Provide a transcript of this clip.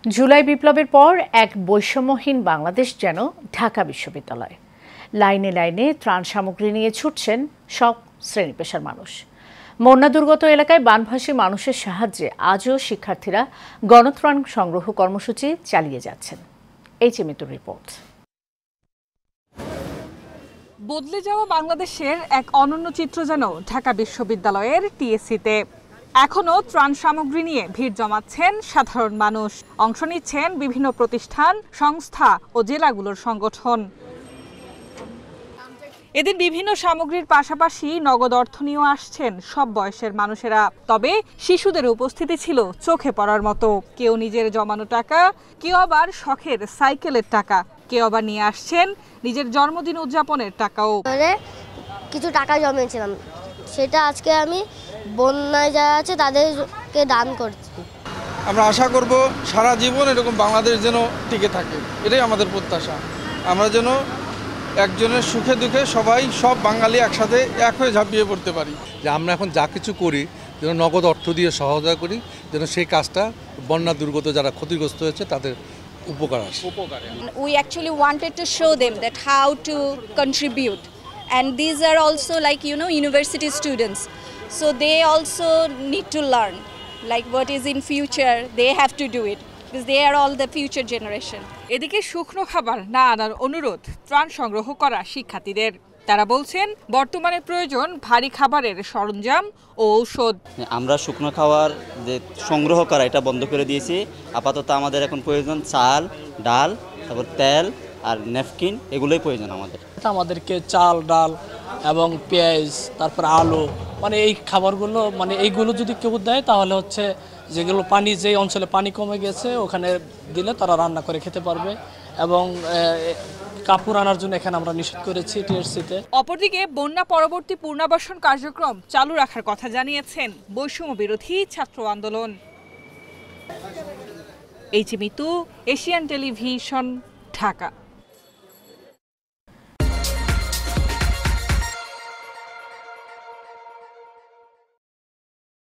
জুলাই বিপ্লবের পর এক বৈষম্যহীন বাংলাদেশ যেন ঢাকা বিশ্ববিদ্যালয়। লাইনে লাইনে ত্রাণ সামগ্রী নিয়ে ছুটছেন সব শ্রেণী পেশার মানুষ। বন্যা দুর্গত এলাকায় বানভাসী মানুষের সাহায্যে আজও শিক্ষার্থীরা গণত্রাণ সংগ্রহ কর্মসূচি চালিয়ে যাচ্ছেন। এই মিতুর রিপোর্ট। বদলে যাওয়া বাংলাদেশের এক অনন্য চিত্র যেন ঢাকা বিশ্ববিদ্যালয়ের টিএসসিতে। এখনও ত্রাণ সামগ্রী নিয়ে ভিড় জমাচ্ছেন সাধারণ মানুষ, অংশ নিচ্ছেন বিভিন্ন প্রতিষ্ঠান, সংস্থা ও জেলাগুলোর সংগঠন। এদিন বিভিন্ন সামগ্রীর পাশাপাশি নগদ অর্থ নিয়েও আসছেন সব বয়সের মানুষেরা। তবে শিশুদের উপস্থিতি ছিল চোখে পড়ার মতো। কেউ নিজের জমানো টাকা, কেউ আবার শখের সাইকেলের টাকা, কেউ আবার নিয়ে আসছেন নিজের জন্মদিন উদযাপনের টাকাও। কিছু টাকা জমিয়েছিলাম, সেটা আজকে আমি বন্যায় যারা আছে তাদেরকে দান করছি। আমরা আশা করব সারা জীবন এরকম বাংলাদেশ যেন টিকে থাকে, এটাই আমাদের প্রত্যাশা। আমরা যেন একজনের সুখে দুঃখে সব বাঙালি একসাথে এক হয়ে ঝাঁপিয়ে পড়তে পারি। যে আমরা এখন যা কিছু করি যেন নগদ অর্থ দিয়ে সহায়তা করি, যেন সেই কাজটা বন্যা দুর্গত যারা ক্ষতিগ্রস্ত হয়েছে তাদের উপকার আসে। We actually wanted to show them that how to contribute, and these are also like university students, so they also need to learn like what is in future. They have to do it because they are all the future generation. এদিকে শুকনো খাবার না আনার অনুরোধ ত্রাণ সংগ্রহ করা শিক্ষার্থীদের। তারা বলছেন বর্তমানে প্রয়োজন ভারী খাবারের সরঞ্জাম ও ঔষধ। আমরা শুকনো খাবার যে সংগ্রহ করা এটা বন্ধ করে দিয়েছি। আপাতত আমাদের এখন প্রয়োজন চাল, ডাল, তারপর তেল আর ন্যাপকিন, এগুলোই প্রয়োজন আমাদের। আমাদেরকে চাল, ডাল এবং পেঁয়াজ, তারপর আলু, মানে এই খাবারগুলো, মানে এইগুলো যদি কেউ দেয় তাহলে হচ্ছে যেগুলো পানি, যে অঞ্চলে পানি কমে গেছে ওখানে দিলে তারা রান্না করে খেতে পারবে। এবং কাপড় আনার জন্য এখানে আমরা নিষেধ করেছি টিএসসিতে। অপরদিকে বন্যা পরবর্তী পুনর্বাসন কার্যক্রম চালু রাখার কথা জানিয়েছেন বৈষম্য বিরোধী ছাত্র আন্দোলন। Mitu, Asian television, Dhaka.